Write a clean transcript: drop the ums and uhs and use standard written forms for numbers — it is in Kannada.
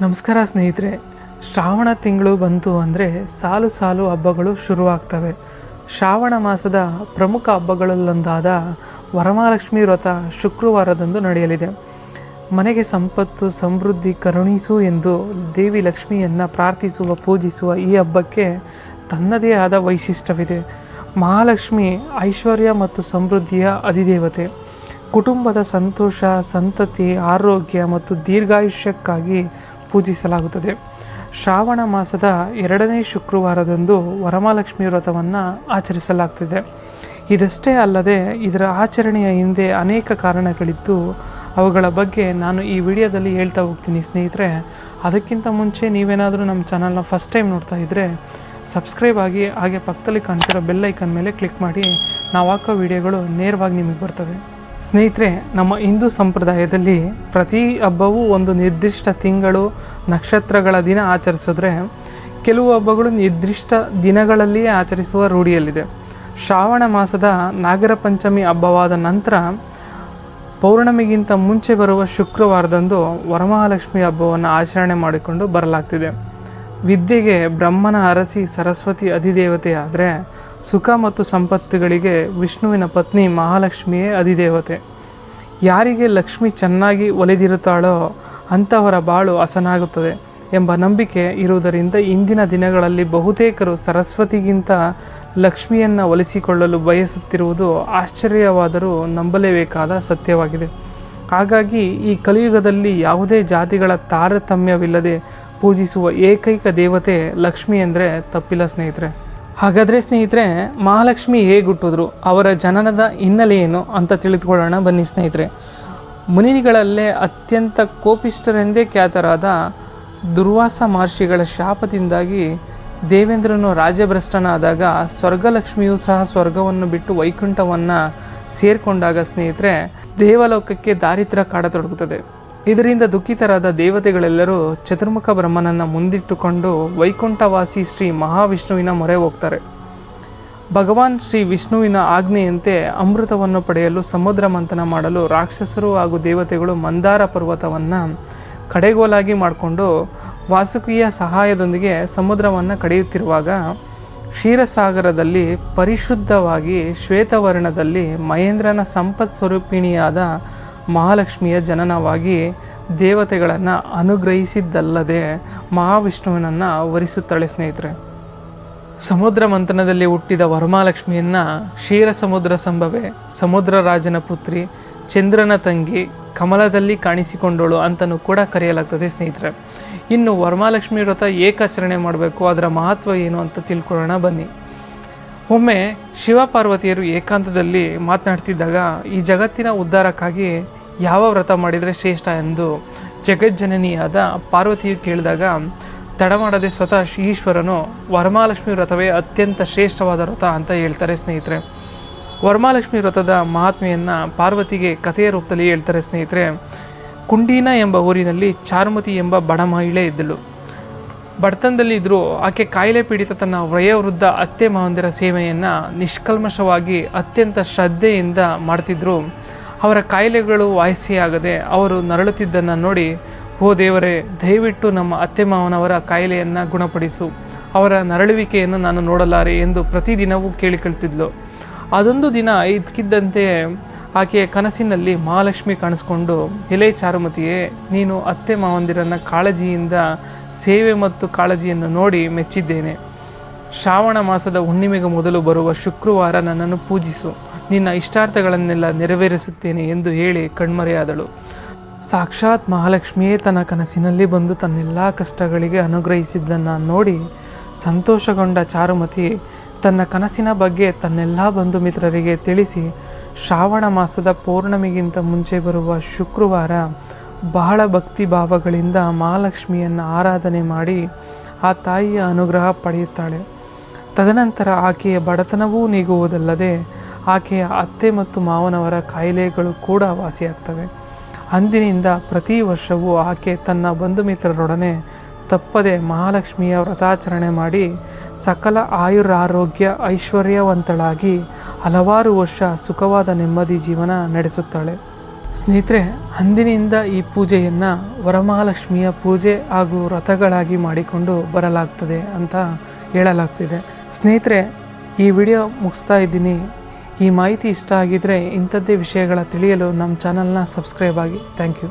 ನಮಸ್ಕಾರ ಸ್ನೇಹಿತರೆ. ಶ್ರಾವಣ ತಿಂಗಳು ಬಂತು ಅಂದರೆ ಸಾಲು ಸಾಲು ಹಬ್ಬಗಳು ಶುರುವಾಗ್ತವೆ. ಶ್ರಾವಣ ಮಾಸದ ಪ್ರಮುಖ ಹಬ್ಬಗಳಲ್ಲೊಂದಾದ ವರಮಹಾಲಕ್ಷ್ಮಿ ವ್ರತ ಶುಕ್ರವಾರದಂದು ನಡೆಯಲಿದೆ. ಮನೆಗೆ ಸಂಪತ್ತು ಸಮೃದ್ಧಿ ಕರುಣಿಸು ಎಂದು ದೇವಿ ಲಕ್ಷ್ಮಿಯನ್ನು ಪ್ರಾರ್ಥಿಸುವ ಪೂಜಿಸುವ ಈ ಹಬ್ಬಕ್ಕೆ ತನ್ನದೇ ಆದ ವೈಶಿಷ್ಟ್ಯವಿದೆ. ಮಹಾಲಕ್ಷ್ಮಿ ಐಶ್ವರ್ಯ ಮತ್ತು ಸಮೃದ್ಧಿಯ ಅಧಿದೇವತೆ. ಕುಟುಂಬದ ಸಂತೋಷ, ಸಂತತಿ, ಆರೋಗ್ಯ ಮತ್ತು ದೀರ್ಘಾಯುಷ್ಯಕ್ಕಾಗಿ ಪೂಜಿಸಲಾಗುತ್ತದೆ. ಶ್ರಾವಣ ಮಾಸದ 2ನೇ ಶುಕ್ರವಾರದಂದು ವರಮಹಾಲಕ್ಷ್ಮಿ ವ್ರತವನ್ನು ಆಚರಿಸಲಾಗ್ತಿದೆ. ಇದಷ್ಟೇ ಅಲ್ಲದೆ ಇದರ ಆಚರಣೆಯ ಹಿಂದೆ ಅನೇಕ ಕಾರಣಗಳಿದ್ದು ಅವುಗಳ ಬಗ್ಗೆ ನಾನು ಈ ವಿಡಿಯೋದಲ್ಲಿ ಹೇಳ್ತಾ ಹೋಗ್ತೀನಿ ಸ್ನೇಹಿತರೆ. ಅದಕ್ಕಿಂತ ಮುಂಚೆ ನೀವೇನಾದರೂ ನಮ್ಮ ಚಾನಲ್ನ ಫಸ್ಟ್ ಟೈಮ್ ನೋಡ್ತಾ ಇದ್ದರೆ ಸಬ್ಸ್ಕ್ರೈಬ್ ಆಗಿ, ಹಾಗೆ ಪಕ್ಕದಲ್ಲಿ ಕಾಣ್ತಿರೋ ಬೆಲ್ ಐಕನ್ ಮೇಲೆ ಕ್ಲಿಕ್ ಮಾಡಿ. ನಾವು ಹಾಕೋ ವಿಡಿಯೋಗಳು ನೇರವಾಗಿ ನಿಮಗೆ ಬರ್ತವೆ. ಸ್ನೇಹಿತರೆ, ನಮ್ಮ ಹಿಂದೂ ಸಂಪ್ರದಾಯದಲ್ಲಿ ಪ್ರತಿ ಹಬ್ಬವೂ ಒಂದು ನಿರ್ದಿಷ್ಟ ತಿಂಗಳು, ನಕ್ಷತ್ರಗಳ ದಿನ ಆಚರಿಸಿದ್ರೆ ಕೆಲವು ಹಬ್ಬಗಳು ನಿರ್ದಿಷ್ಟ ದಿನಗಳಲ್ಲಿಯೇ ಆಚರಿಸುವ ರೂಢಿಯಲ್ಲಿದೆ. ಶ್ರಾವಣ ಮಾಸದ ನಾಗರ ಪಂಚಮಿ ಹಬ್ಬವಾದ ನಂತರ ಪೌರ್ಣಮಿಗಿಂತ ಮುಂಚೆ ಬರುವ ಶುಕ್ರವಾರದಂದು ವರಮಹಾಲಕ್ಷ್ಮಿ ಹಬ್ಬವನ್ನು ಆಚರಣೆ ಮಾಡಿಕೊಂಡು ಬರಲಾಗ್ತಿದೆ. ವಿದ್ಯೆಗೆ ಬ್ರಹ್ಮನ ಅರಸಿ ಸರಸ್ವತಿ ಅಧಿದೇವತೆಯಾದರೆ ಸುಖ ಮತ್ತು ಸಂಪತ್ತುಗಳಿಗೆ ವಿಷ್ಣುವಿನ ಪತ್ನಿ ಮಹಾಲಕ್ಷ್ಮಿಯೇ ಅಧಿದೇವತೆ. ಯಾರಿಗೆ ಲಕ್ಷ್ಮಿ ಚೆನ್ನಾಗಿ ಒಲಿದಿರುತ್ತಾಳೋ ಅಂಥವರ ಬಾಳು ಹಸನಾಗುತ್ತದೆ ಎಂಬ ನಂಬಿಕೆ ಇರುವುದರಿಂದ ಇಂದಿನ ದಿನಗಳಲ್ಲಿ ಬಹುತೇಕರು ಸರಸ್ವತಿಗಿಂತ ಲಕ್ಷ್ಮಿಯನ್ನು ಒಲಿಸಿಕೊಳ್ಳಲು ಬಯಸುತ್ತಿರುವುದು ಆಶ್ಚರ್ಯವಾದರೂ ನಂಬಲೇಬೇಕಾದ ಸತ್ಯವಾಗಿದೆ. ಹಾಗಾಗಿ ಈ ಕಲಿಯುಗದಲ್ಲಿ ಯಾವುದೇ ಜಾತಿಗಳ ತಾರತಮ್ಯವಿಲ್ಲದೆ ಪೂಜಿಸುವ ಏಕೈಕ ದೇವತೆ ಲಕ್ಷ್ಮಿ ಎಂದರೆ ತಪ್ಪಿಲ್ಲ ಸ್ನೇಹಿತರೆ. ಹಾಗಾದರೆ ಸ್ನೇಹಿತರೆ, ಮಹಾಲಕ್ಷ್ಮಿ ಹೇಗೆ ಹುಟ್ಟಿದ್ರು, ಅವರ ಜನನದ ಹಿನ್ನೆಲೆ ಏನು ಅಂತ ತಿಳಿದುಕೊಳ್ಳೋಣ ಬನ್ನಿ ಸ್ನೇಹಿತರೆ. ಮುನಿಗಳಲ್ಲೇ ಅತ್ಯಂತ ಕೋಪಿಷ್ಠರೆಂದೇ ಖ್ಯಾತರಾದ ದುರ್ವಾಸ ಮಹರ್ಷಿಗಳ ಶಾಪದಿಂದಾಗಿ ದೇವೇಂದ್ರನು ರಾಜ್ಯಭ್ರಷ್ಟನಾದಾಗ ಸ್ವರ್ಗಲಕ್ಷ್ಮಿಯೂ ಸಹ ಸ್ವರ್ಗವನ್ನು ಬಿಟ್ಟು ವೈಕುಂಠವನ್ನು ಸೇರಿಕೊಂಡಾಗ ಸ್ನೇಹಿತರೆ, ದೇವಲೋಕಕ್ಕೆ ದಾರಿದ್ರ್ಯ ಕಾಡತೊಡಗುತ್ತದೆ. ಇದರಿಂದ ದುಃಖಿತರಾದ ದೇವತೆಗಳೆಲ್ಲರೂ ಚತುರ್ಮುಖ ಬ್ರಹ್ಮನನ್ನು ಮುಂದಿಟ್ಟುಕೊಂಡು ವೈಕುಂಠವಾಸಿ ಶ್ರೀ ಮಹಾವಿಷ್ಣುವಿನ ಮೊರೆ ಹೋಗ್ತಾರೆ. ಭಗವಾನ್ ಶ್ರೀ ವಿಷ್ಣುವಿನ ಆಜ್ಞೆಯಂತೆ ಅಮೃತವನ್ನು ಪಡೆಯಲು ಸಮುದ್ರ ಮಂಥನ ಮಾಡಲು ರಾಕ್ಷಸರು ಹಾಗೂ ದೇವತೆಗಳು ಮಂದಾರ ಪರ್ವತವನ್ನು ಕಡೆಗೋಲಾಗಿ ಮಾಡಿಕೊಂಡು ವಾಸುಕಿಯ ಸಹಾಯದೊಂದಿಗೆ ಸಮುದ್ರವನ್ನು ಕಡೆಯುತ್ತಿರುವಾಗ ಕ್ಷೀರಸಾಗರದಲ್ಲಿ ಪರಿಶುದ್ಧವಾಗಿ ಶ್ವೇತವರ್ಣದಲ್ಲಿ ಮಹೇಂದ್ರನ ಸಂಪತ್ ಸ್ವರೂಪಿಣಿಯಾದ ಮಹಾಲಕ್ಷ್ಮಿಯ ಜನನವಾಗಿ ದೇವತೆಗಳನ್ನು ಅನುಗ್ರಹಿಸಿದ್ದಲ್ಲದೆ ಮಹಾವಿಷ್ಣುವಿನನ್ನು ವರಿಸುತ್ತಾಳೆ ಸ್ನೇಹಿತರೆ. ಸಮುದ್ರ ಮಂಥನದಲ್ಲಿ ಹುಟ್ಟಿದ ವರಮಹಾಲಕ್ಷ್ಮಿಯನ್ನು ಕ್ಷೀರ ಸಮುದ್ರ ಸಂಭವೆ, ಸಮುದ್ರ ರಾಜನ ಪುತ್ರಿ, ಚಂದ್ರನ ತಂಗಿ, ಕಮಲದಲ್ಲಿ ಕಾಣಿಸಿಕೊಂಡಳು ಅಂತಲೂ ಕೂಡ ಕರೆಯಲಾಗ್ತದೆ ಸ್ನೇಹಿತರೆ. ಇನ್ನು ವರಮಹಾಲಕ್ಷ್ಮಿ ವ್ರತ ಏಕಾಚರಣೆ ಮಾಡಬೇಕು, ಅದರ ಮಹತ್ವ ಏನು ಅಂತ ತಿಳ್ಕೊಳ್ಳೋಣ ಬನ್ನಿ. ಒಮ್ಮೆ ಶಿವಪಾರ್ವತಿಯರು ಏಕಾಂತದಲ್ಲಿ ಮಾತನಾಡ್ತಿದ್ದಾಗ ಈ ಜಗತ್ತಿನ ಉದ್ಧಾರಕ್ಕಾಗಿ ಯಾವ ವ್ರತ ಮಾಡಿದರೆ ಶ್ರೇಷ್ಠ ಎಂದು ಜಗಜ್ಜನನಿಯಾದ ಪಾರ್ವತಿಯು ಕೇಳಿದಾಗ ತಡ ಮಾಡದೆ ಸ್ವತಃ ಈಶ್ವರನು ವರಮಹಾಲಕ್ಷ್ಮಿ ವ್ರತವೇ ಅತ್ಯಂತ ಶ್ರೇಷ್ಠವಾದ ವ್ರತ ಅಂತ ಹೇಳ್ತಾರೆ ಸ್ನೇಹಿತರೆ. ವರಮಹಾಲಕ್ಷ್ಮಿ ವ್ರತದ ಮಹಾತ್ಮೆಯನ್ನು ಪಾರ್ವತಿಗೆ ಕಥೆಯ ರೂಪದಲ್ಲಿ ಹೇಳ್ತಾರೆ ಸ್ನೇಹಿತರೆ. ಕುಂಡೀನ ಎಂಬ ಊರಿನಲ್ಲಿ ಚಾರುಮತಿ ಎಂಬ ಬಡ ಮಹಿಳೆ ಇದ್ದಳು. ಬಡತನದಲ್ಲಿದ್ದರೂ ಆಕೆ ಕಾಯಿಲೆ ಪೀಡಿತ ತನ್ನ ವಯೋವೃದ್ಧ ಅತ್ತೆ ಮಾವಂದಿರ ಸೇವೆಯನ್ನು ನಿಷ್ಕಲ್ಮಶವಾಗಿ ಅತ್ಯಂತ ಶ್ರದ್ಧೆಯಿಂದ ಮಾಡ್ತಿದ್ರು. ಅವರ ಕಾಯಿಲೆಗಳು ವಾಸಿಯಾಗದೆ ಅವರು ನರಳುತ್ತಿದ್ದನ್ನು ನೋಡಿ, ಓ ದೇವರೇ, ದಯವಿಟ್ಟು ನಮ್ಮ ಅತ್ತೆ ಮಾವನವರ ಕಾಯಿಲೆಯನ್ನು ಗುಣಪಡಿಸು, ಅವರ ನರಳುವಿಕೆಯನ್ನು ನಾನು ನೋಡಲಾರೆ ಎಂದು ಪ್ರತಿದಿನವೂ ಕೇಳಿಕೊಳ್ತಿದ್ಲು. ಅದೊಂದು ದಿನ ಇದ್ದಕ್ಕಿದ್ದಂತೆ ಆಕೆಯ ಕನಸಿನಲ್ಲಿ ಮಹಾಲಕ್ಷ್ಮಿ ಕಾಣಿಸ್ಕೊಂಡು, ಎಲೆ ಚಾರುಮತಿಯೇ, ನೀನು ಅತ್ತೆ ಮಾವಂದಿರನ್ನ ಕಾಳಜಿಯಿಂದ ಸೇವೆ ಮತ್ತು ಕಾಳಜಿಯನ್ನು ನೋಡಿ ಮೆಚ್ಚಿದ್ದೇನೆ. ಶ್ರಾವಣ ಮಾಸದ ಹುಣ್ಣಿಮೆಗೆ ಮೊದಲು ಬರುವ ಶುಕ್ರವಾರ ನನ್ನನ್ನು ಪೂಜಿಸು, ನಿನ್ನ ಇಷ್ಟಾರ್ಥಗಳನ್ನೆಲ್ಲ ನೆರವೇರಿಸುತ್ತೇನೆ ಎಂದು ಹೇಳಿ ಕಣ್ಮರೆಯಾದಳು. ಸಾಕ್ಷಾತ್ ಮಹಾಲಕ್ಷ್ಮಿಯೇ ತನ್ನ ಕನಸಿನಲ್ಲಿ ಬಂದು ತನ್ನೆಲ್ಲ ಕಷ್ಟಗಳಿಗೆ ಅನುಗ್ರಹಿಸಿದ್ದನ್ನು ನೋಡಿ ಸಂತೋಷಗೊಂಡ ಚಾರುಮತಿ ತನ್ನ ಕನಸಿನ ಬಗ್ಗೆ ತನ್ನೆಲ್ಲ ಬಂಧು ಮಿತ್ರರಿಗೆ ತಿಳಿಸಿ ಶ್ರಾವಣ ಮಾಸದ ಪೌರ್ಣಮಿಗಿಂತ ಮುಂಚೆ ಬರುವ ಶುಕ್ರವಾರ ಬಹಳ ಭಕ್ತಿ ಭಾವಗಳಿಂದ ಮಹಾಲಕ್ಷ್ಮಿಯನ್ನು ಆರಾಧನೆ ಮಾಡಿ ಆ ತಾಯಿಯ ಅನುಗ್ರಹ ಪಡೆಯುತ್ತಾಳೆ. ತದನಂತರ ಆಕೆಯ ಬಡತನವೂ ನೀಗುವುದಲ್ಲದೆ ಆಕೆಯ ಅತ್ತೆ ಮತ್ತು ಮಾವನವರ ಕಾಯಿಲೆಗಳು ಕೂಡ ವಾಸಿಯಾಗ್ತವೆ. ಅಂದಿನಿಂದ ಪ್ರತಿ ವರ್ಷವೂ ಆಕೆ ತನ್ನ ಬಂಧು ಮಿತ್ರರೊಡನೆ ತಪ್ಪದೆ ಮಹಾಲಕ್ಷ್ಮಿಯ ವ್ರತಾಚರಣೆ ಮಾಡಿ ಸಕಲ ಆಯುರಾರೋಗ್ಯ ಐಶ್ವರ್ಯವಂತಳಾಗಿ ಹಲವಾರು ವರ್ಷ ಸುಖವಾದ ನೆಮ್ಮದಿ ಜೀವನ ನಡೆಸುತ್ತಾಳೆ. ಸ್ನೇಹಿತರೆ, ಅಂದಿನಿಂದ ಈ ಪೂಜೆಯನ್ನು ವರಮಹಾಲಕ್ಷ್ಮಿಯ ಪೂಜೆ ಹಾಗೂ ವ್ರತಗಳಾಗಿ ಮಾಡಿಕೊಂಡು ಬರಲಾಗ್ತದೆ ಅಂತ ಹೇಳಲಾಗ್ತಿದೆ. ಸ್ನೇಹಿತರೆ, ಈ ವಿಡಿಯೋ ಮುಗಿಸ್ತಾ ಇದ್ದೀನಿ. ಈ ಮಾಹಿತಿ ಇಷ್ಟ ಆಗಿದ್ದರೆ ಇಂಥದ್ದೇ ವಿಷಯಗಳ ತಿಳಿಯಲು ನಮ್ಮ ಚಾನಲ್ನ ಸಬ್ಸ್ಕ್ರೈಬ್ ಆಗಿ. Thank you.